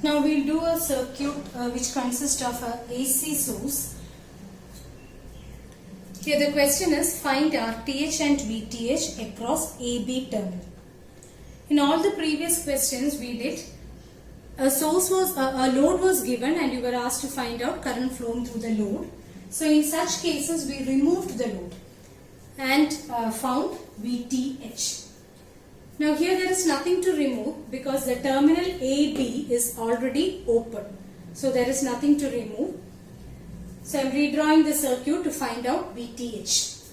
Now we'll do a circuit which consists of a AC source. Here the question is find RTH and VTH across AB terminal. In all the previous questions we did, a load was given and you were asked to find out current flowing through the load. So in such cases we removed the load and found VTH. Now here there is nothing to remove because the terminal AB is already open. So there is nothing to remove. So I am redrawing the circuit to find out VTH.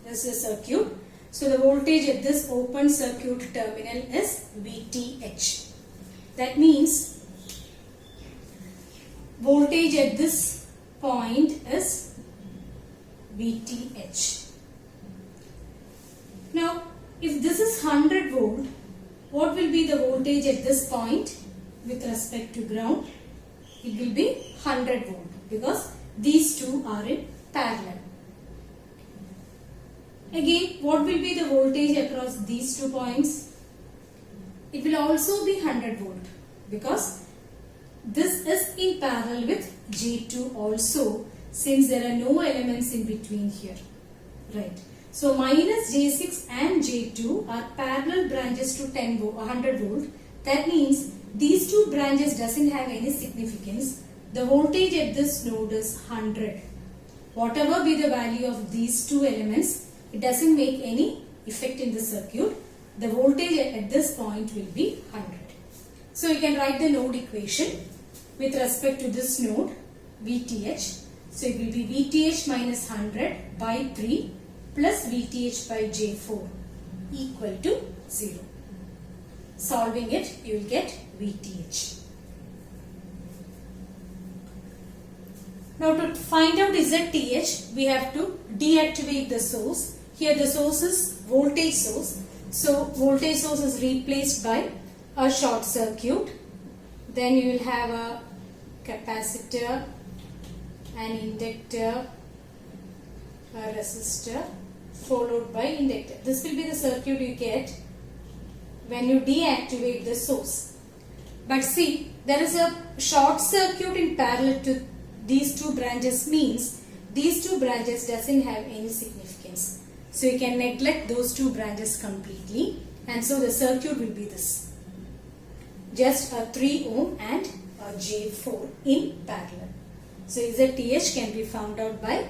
This is the circuit. So the voltage at this open circuit terminal is VTH. That means voltage at this point is VTH. Now if this is 100 volt, what will be the voltage at this point with respect to ground? It will be 100 volt because these two are in parallel. Again, what will be the voltage across these 2 points? It will also be 100 volt because this is in parallel with J2 also, since there are no elements in between here. Right. So minus J6 and J2 are parallel branches to 100 volt. That means these two branches doesn't have any significance. The voltage at this node is 100. Whatever be the value of these two elements, it doesn't make any effect in the circuit. The voltage at this point will be 100. So you can write the node equation with respect to this node VTH. So it will be VTH minus 100 by 3 plus VTH by J4 equal to 0. Solving it, you will get VTH. Now to find out ZTH, we have to deactivate the source. Here the source is voltage source. So voltage source is replaced by a short circuit. Then you will have a capacitor, an inductor, a resistor, followed by inductor. This will be the circuit you get when you deactivate the source. But see, there is a short circuit in parallel to these two branches, means these two branches doesn't have any significance. So you can neglect those two branches completely, and so the circuit will be this. Just a 3 ohm and a J4 in parallel. So ZTH can be found out by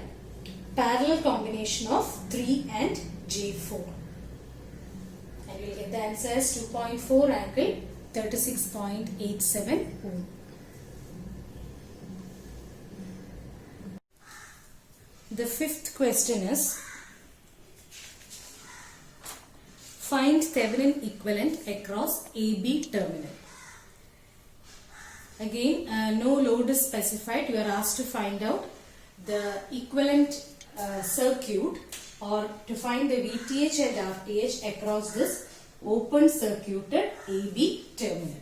parallel combination of 3 and J4. And we will get the answer as 2.4 angle 36.87 ohm. The fifth question is find Thevenin equivalent across AB terminal. Again, no load is specified. You are asked to find out the equivalent circuit or to find the VTH and RTH across this open circuited AB terminal.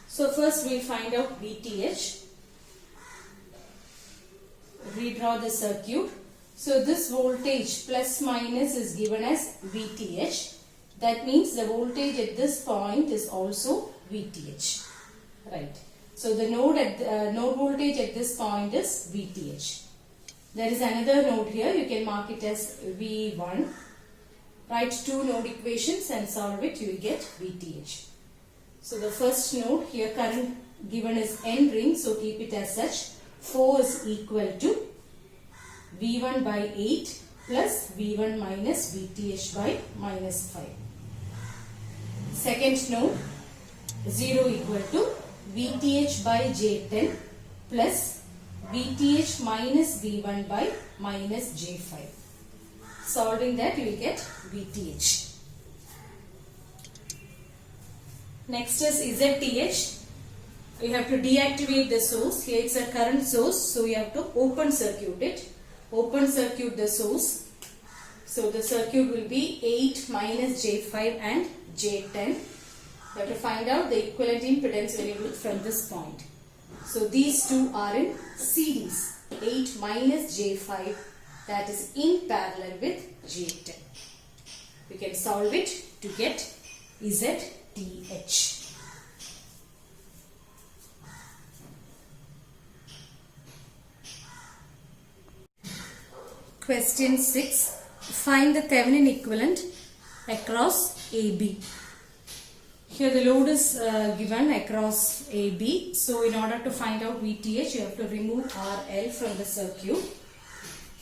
So first we will find out VTH. Redraw the circuit. So this voltage plus minus is given as VTH. That means the voltage at this point is also VTH. Right. So the node voltage at this point is VTH. There is another node here. You can mark it as V1. Write two node equations and solve it. You will get VTH. So the first node here, current given is N ring. So keep it as such. 4 is equal to V1 by 8 plus V1 minus VTH by minus 5. Second node, 0 equal to VTH by J10 plus VTH minus V1 by minus J5. Solving that you will get VTH. Next is ZTH. You have to deactivate the source. Here it's a current source, so you have to open circuit it. Open circuit the source. So the circuit will be 8 minus J5 and J10. You have to find out the equivalent impedance when you look from this point. So these two are in series. 8 minus J5, that is in parallel with J10. We can solve it to get ZTH. Question 6. Find the Thevenin equivalent across AB. Here the load is given across AB. So in order to find out VTH, you have to remove RL from the circuit.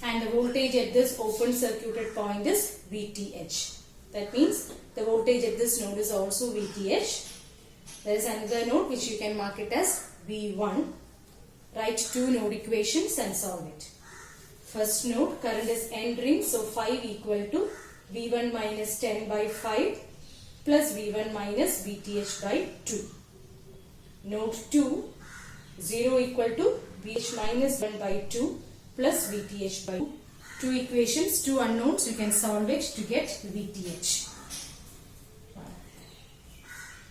And the voltage at this open circuited point is VTH. That means the voltage at this node is also VTH. There is another node which you can mark it as V1. Write two node equations and solve it. First node, current is entering, so 5 equal to V1 minus 10 by 5 plus V1 minus VTH by 2. Node 2, 0 equal to VH minus 1 by 2 plus VTH by 2. Two equations, two unknowns, you can solve it to get VTH.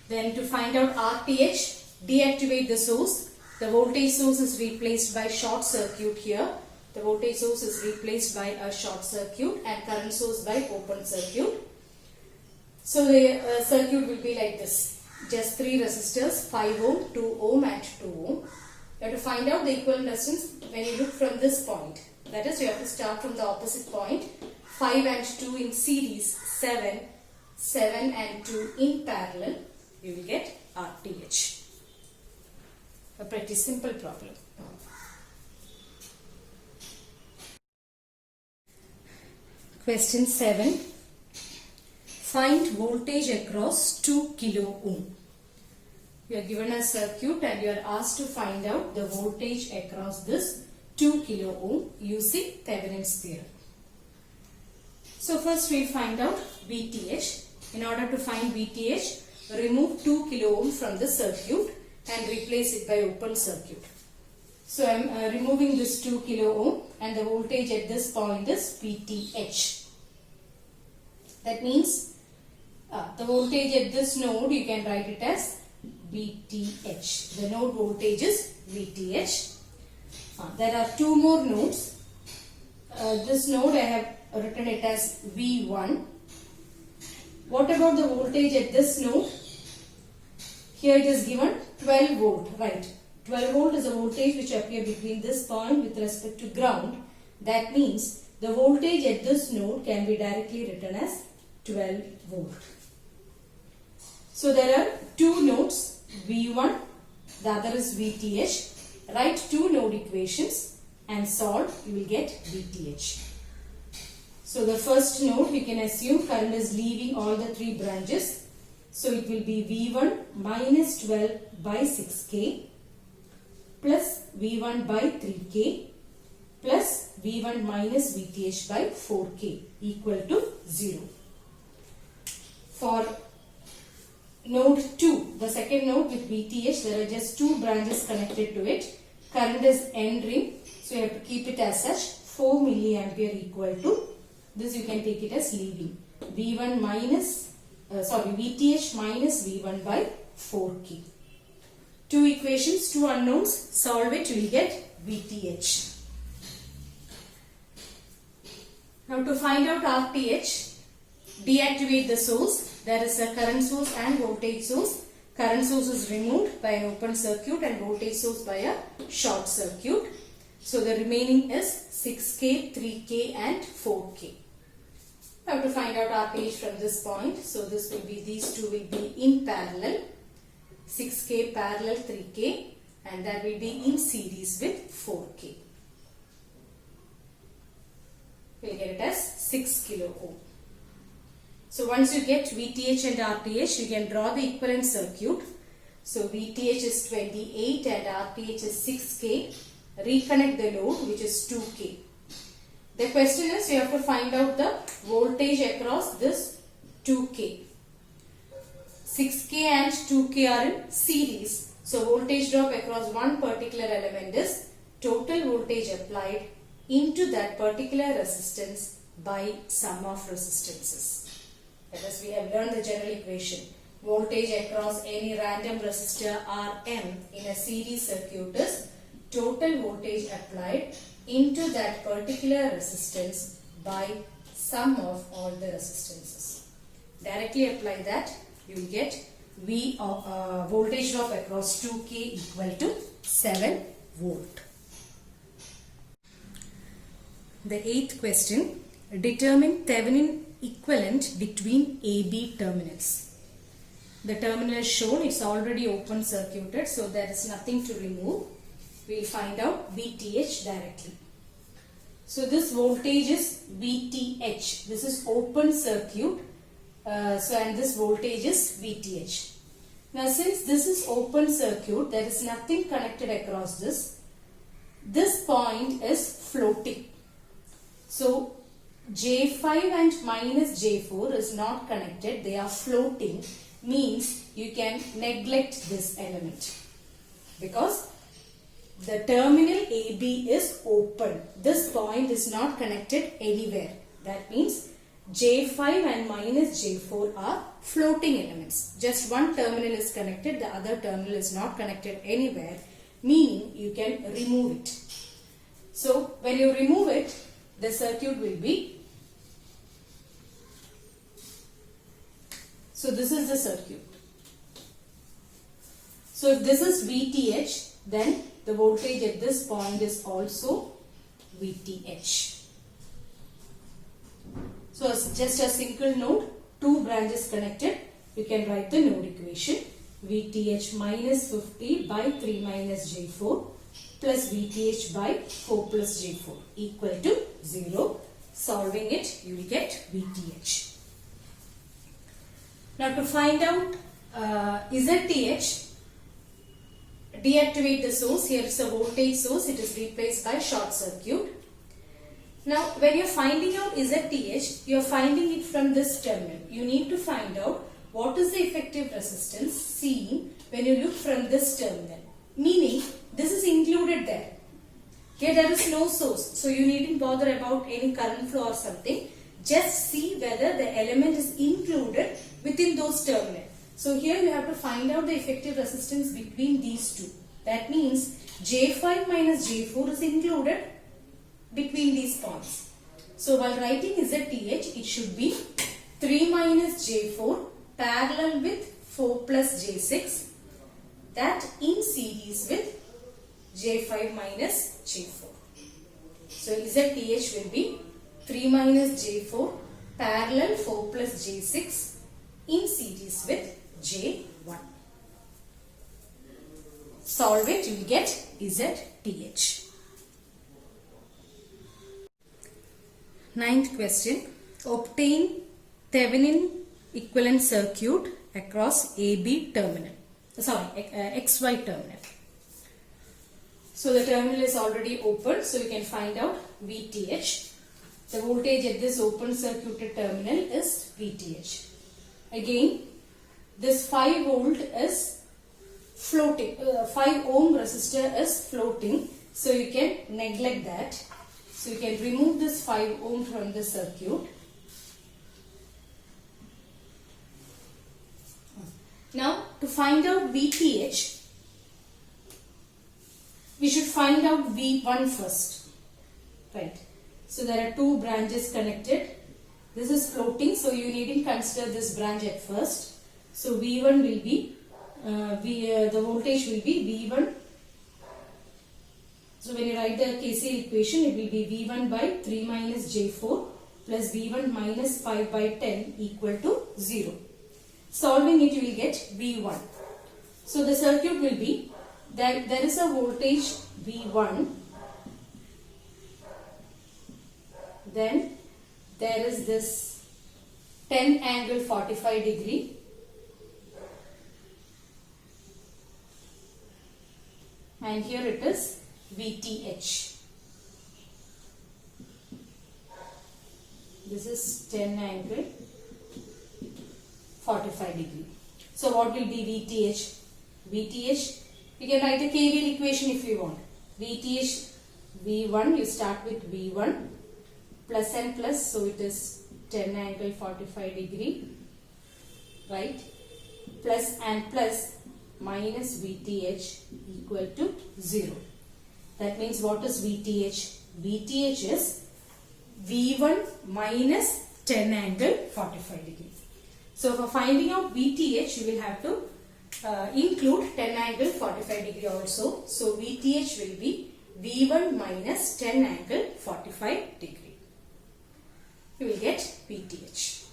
Then to find out RTH, deactivate the source. The voltage source is replaced by short circuit here. The voltage source is replaced by a short circuit and current source by open circuit. So the circuit will be like this. Just three resistors, 5 ohm, 2 ohm and 2 ohm. You have to find out the equivalent resistance when you look from this point. That is, you have to start from the opposite point. 5 and 2 in series, 7, 7 and 2 in parallel. You will get RTH. A pretty simple problem. Question 7. Find voltage across 2 kilo ohm. You are given a circuit and you are asked to find out the voltage across this 2 kilo ohm using Thevenin's theorem. So first we will find out VTH. In order to find VTH, remove 2 kilo ohm from the circuit and replace it by open circuit. So I am removing this 2 kilo ohm and the voltage at this point is VTH. That means the voltage at this node you can write it as VTH. The node voltage is VTH. There are two more nodes. This node I have written it as V1. What about the voltage at this node? Here it is given 12 volt, right? 12 volt is a voltage which appears between this point with respect to ground. That means the voltage at this node can be directly written as 12 volt. So there are two nodes, V1, the other is VTH. Write two node equations and solve, you will get VTH. So the first node we can assume current is leaving all the three branches. So it will be V1 minus 12 by 6K plus V1 by 3K plus V1 minus VTH by 4K equal to 0. For node 2, the second node with VTH, there are just two branches connected to it. Current is entering, so you have to keep it as such. 4 milliampere equal to, this you can take it as leaving. V1 minus, VTH minus V1 by 4K. Two equations, two unknowns, solve it, you will get VTH. Now to find out RTH, deactivate the source. There is a current source and voltage source. Current source is removed by an open circuit and voltage source by a short circuit. So the remaining is 6K, 3K and 4K. I have to find out RTH from this point. So this will be, these two will be in parallel. 6K parallel 3K and that will be in series with 4K. We will get it as 6 kilo ohm. So once you get VTH and RTH, you can draw the equivalent circuit. So VTH is 28 and RTH is 6K. Reconnect the load which is 2K. The question is you have to find out the voltage across this 2K. 6K and 2K are in series. So voltage drop across one particular element is total voltage applied into that particular resistance by sum of resistances. That is, we have learned the general equation. Voltage across any random resistor Rm in a series circuit is total voltage applied into that particular resistance by sum of all the resistances. Directly apply that, you will get voltage drop across 2K equal to 7 volt. The eighth question, determine Thevenin equivalent between AB terminals. The terminal is shown, it's already open circuited, so there is nothing to remove. We will find out VTH directly. So this voltage is VTH. This is open circuit. And this voltage is VTH. Now since this is open circuit, there is nothing connected across this. This point is floating. So J5 and minus J4 is not connected. They are floating. Means you can neglect this element. Because the terminal AB is open. This point is not connected anywhere. That means J5 and minus J4 are floating elements. Just one terminal is connected, the other terminal is not connected anywhere, meaning you can remove it. So when you remove it, the circuit will be, so this is the circuit. So if this is VTH, then the voltage at this point is also VTH. So just a single node, two branches connected, you can write the node equation. VTH minus 50 by 3 minus J4 plus VTH by 4 plus J4 equal to 0. Solving it, you will get VTH. Now to find out ZTH, deactivate the source. Here is a voltage source, it is replaced by short circuit. Now, when you are finding out ZTH, you are finding it from this terminal. You need to find out what is the effective resistance seen when you look from this terminal. Meaning, this is included there. Here there is no source. So, you needn't bother about any current flow or something. Just see whether the element is included within those terminals. So, here you have to find out the effective resistance between these two. That means, J5 minus J4 is included between these points. So while writing ZTH, it should be 3 minus J4 parallel with 4 plus J6, that in series with J5 minus J4. So ZTH will be 3 minus J4 parallel 4 plus J6 in series with J1. Solve it, you will get ZTH. Ninth question, obtain Thevenin equivalent circuit across AB terminal, XY terminal. So the terminal is already open, so you can find out VTH. The voltage at this open circuited terminal is VTH. Again, this 5 volt is floating, 5 ohm resistor is floating, so you can neglect that. So you can remove this 5 ohm from the circuit. Now to find out VTH, we should find out V1 first. Right. So there are two branches connected. This is floating, so you needn't consider this branch at first. So V1 will be, the voltage will be V1. So when you write the KCL equation, it will be V1 by 3 minus J4 plus V1 minus 5 by 10 equal to 0. Solving it, you will get V1. So the circuit will be that there is a voltage V1, then there is this 10 angle 45 degree, and here it is VTH. This is 10 angle 45 degree. So what will be VTH? VTH, you can write a KVL equation if you want. VTH, V1, you start with V1 plus and plus, so it is 10 angle 45 degree, right? Plus and plus minus VTH equal to 0. That means what is VTH? VTH is V1 minus 10 angle 45 degree. So for finding out VTH, you will have to include 10 angle 45 degree also. So VTH will be V1 minus 10 angle 45 degree. You will get VTH.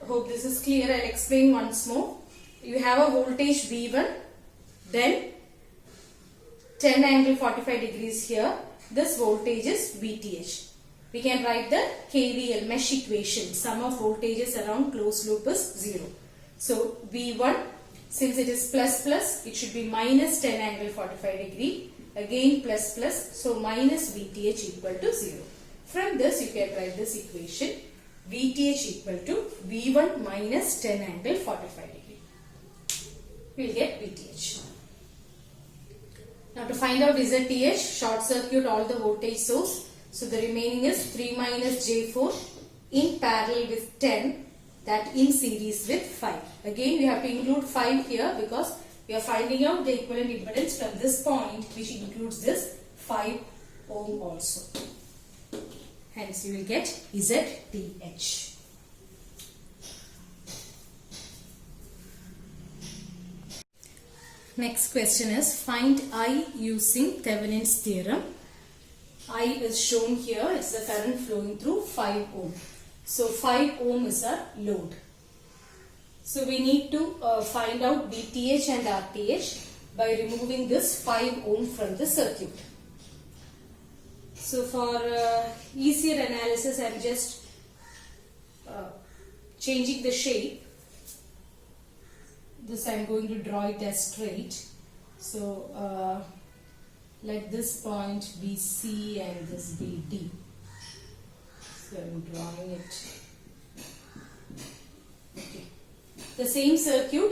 Hope this is clear. I'll explain once more. You have a voltage V1, then 10 angle 45 degrees here. This voltage is VTH. We can write the KVL mesh equation. Sum of voltages around closed loop is 0. So V1, since it is plus plus, it should be minus 10 angle 45 degree. Again plus plus, so minus VTH equal to 0. From this you can write this equation. VTH equal to V1 minus 10 angle 45 degree. We will get VTH. Now to find out ZTH, short circuit all the voltage source. So the remaining is 3 minus J4 in parallel with 10, that in series with 5. Again we have to include 5 here because we are finding out the equivalent impedance from this point, which includes this 5 ohm also. Hence you will get ZTH. Next question is find I using Thevenin's theorem. I is shown here. It's the current flowing through 5 ohm. So 5 ohm is our load. So we need to find out VTH and RTH by removing this 5 ohm from the circuit. So for easier analysis, I am just changing the shape. This I am going to draw it as straight. So let this point be C and this be D. So I am drawing it. Okay. The same circuit,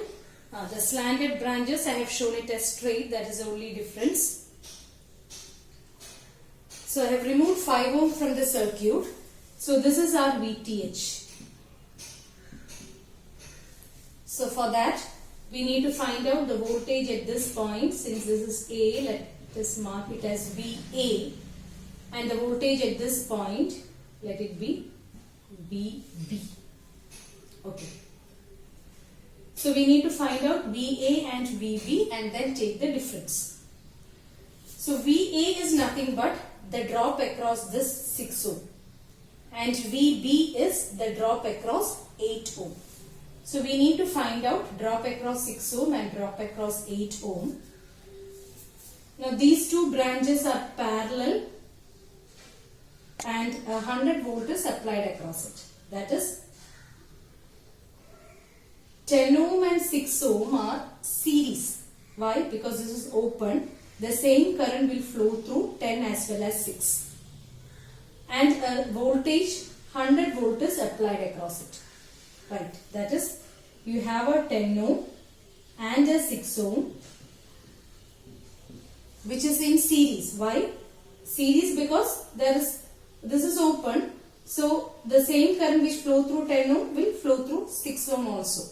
the slanted branches I have shown it as straight. That is the only difference. So I have removed 5 ohm from the circuit. So this is our VTH. So for that we need to find out the voltage at this point. Since this is A, let us mark it as VA, and the voltage at this point, let it be VB. Okay. So we need to find out VA and VB and then take the difference. So VA is nothing but the drop across this 6 ohm and VB is the drop across 8 ohm. So we need to find out drop across 6 ohm and drop across 8 ohm. Now these two branches are parallel and 100 volt is applied across it. That is 10 ohm and 6 ohm are series. Why? Because this is open. The same current will flow through 10 as well as 6. And a voltage 100 volt is applied across it. Right. That is, you have a 10 ohm and a 6 ohm which is in series. Why? Series because this is open. So the same current which flow through 10 ohm will flow through 6 ohm also.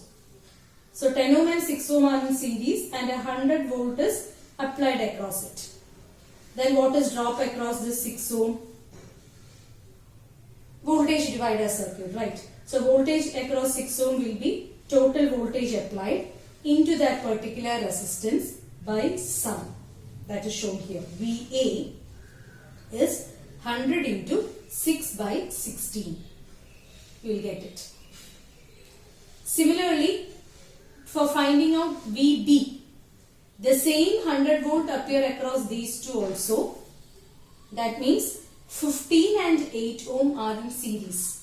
So 10 ohm and 6 ohm are in series and 100 volt is applied across it. Then what is drop across this 6 ohm? Voltage divider circuit, right? So voltage across 6 ohm will be total voltage applied into that particular resistance by sum. That is shown here. VA is 100 into 6 by 16. You will get it. Similarly, for finding out VB, the same 100 volt appear across these two also. That means 15 and 8 ohm are in series.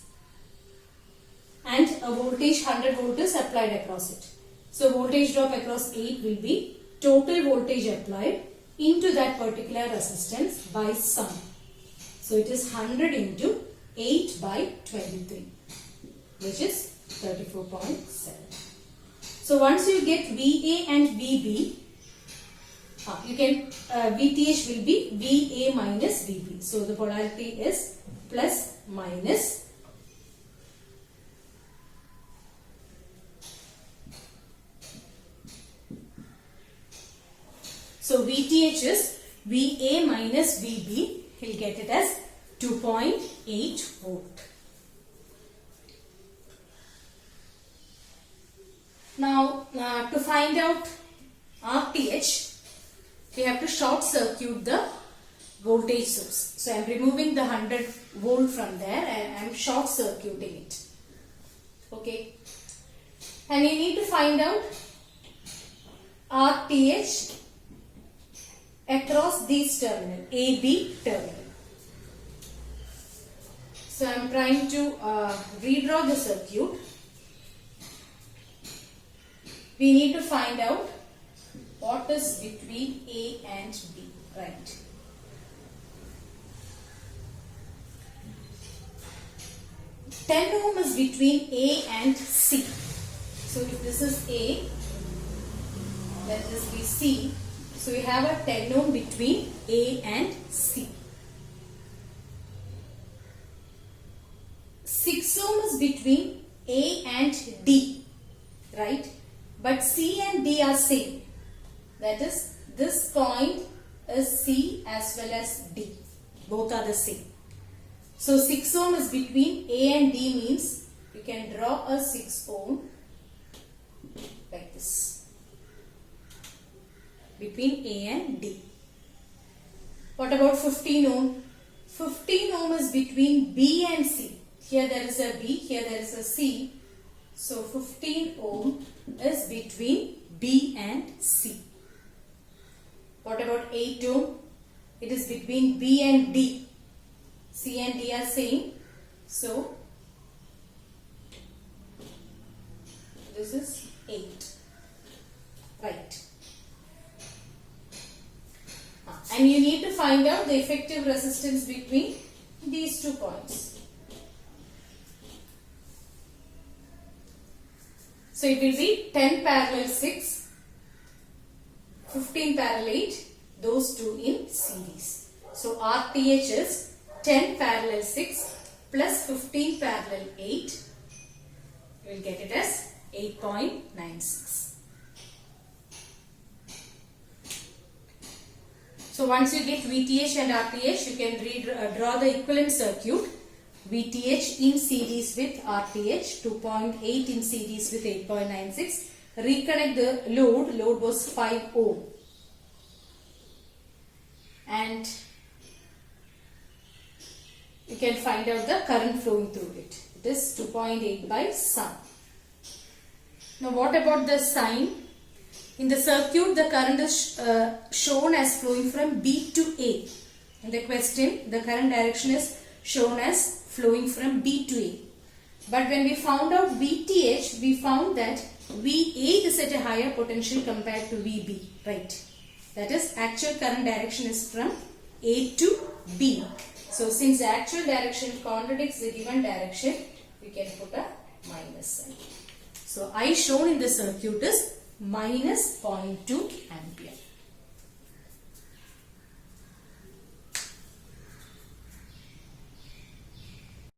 And a voltage 100 volt is applied across it. So voltage drop across 8 will be total voltage applied into that particular resistance by sum. So it is 100 into 8 by 23, which is 34.7. So once you get VA and VB, you can VTH will be VA minus VB. So the polarity is plus minus. So VTH is VA minus VB. He'll get it as 2.8 volt. Now to find out RTH, we have to short circuit the voltage source. So I am removing the 100 volt from there and I am short circuiting it. Okay. And you need to find out RTH across these terminals, AB terminal. So I am trying to redraw the circuit. We need to find out what is between A and B, right? Ten ohm is between A and C. So if this is A, let this be C. So we have a 10 ohm between A and C. 6 ohm is between A and D, right? But C and D are same. That is, this point is C as well as D. Both are the same. So 6 ohm is between A and D means you can draw a 6 ohm like this between A and D. What about 15 ohm? 15 ohm is between B and C. Here there is a B, here there is a C. So 15 ohm is between B and C. What about 8 ohm? It is between B and D. C and D are same. So this is 8. Right. And you need to find out the effective resistance between these 2 points. So it will be 10 parallel 6, 15 parallel 8, those 2 in series. So RTH is 10 parallel 6 plus 15 parallel 8. You will get it as 8.96. So once you get VTH and RTH, you can draw the equivalent circuit. VTH in series with RTH, 2.8 in series with 8.96. Reconnect the load. Load was 5 ohm. And you can find out the current flowing through it. It is 2.8 by sum. Now what about the sign? In the circuit, the current is shown as flowing from B to A. In the question, the current direction is shown as flowing from B to A. But when we found out VTH, we found that VA is at a higher potential compared to VB, right? That is, actual current direction is from A to B. So since the actual direction contradicts the given direction, we can put a minus sign. So I shown in the circuit is minus 0.2 ampere.